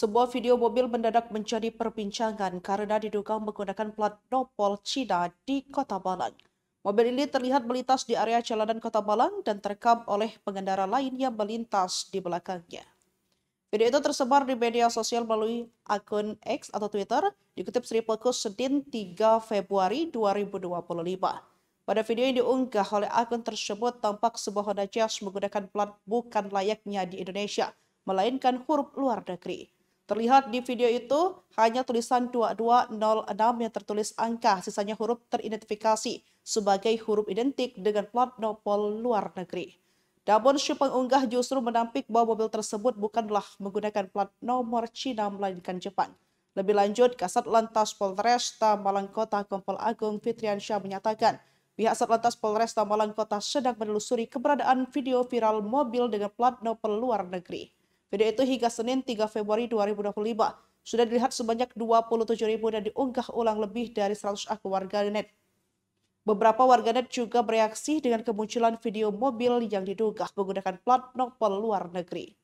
Sebuah video mobil mendadak menjadi perbincangan karena diduga menggunakan plat nopol Cina di Kota Malang. Mobil ini terlihat melintas di area jalanan Kota Malang dan terekam oleh pengendara lain yang melintas di belakangnya. Video itu tersebar di media sosial melalui akun X atau Twitter, dikutip Sri Fokus Senin 3 Februari 2025. Pada video yang diunggah oleh akun tersebut tampak sebuah Honda Jazz menggunakan plat bukan layaknya di Indonesia, melainkan huruf luar negeri. Terlihat di video itu hanya tulisan 2206 yang tertulis angka, sisanya huruf teridentifikasi sebagai huruf identik dengan plat nopol luar negeri. Namun si pengunggah justru menampik bahwa mobil tersebut bukanlah menggunakan plat nomor Cina melainkan Jepang. Lebih lanjut, Kasat Lantas Polresta Malang Kota Kompol Agung Fitriansyah menyatakan, pihak Satlantas Polresta Malang Kota sedang menelusuri keberadaan video viral mobil dengan plat nomor luar negeri. Video itu hingga Senin 3 Februari 2025 sudah dilihat sebanyak 27.000 dan diunggah ulang lebih dari 100 akun warganet. Beberapa warganet juga bereaksi dengan kemunculan video mobil yang diduga menggunakan plat nopol luar negeri.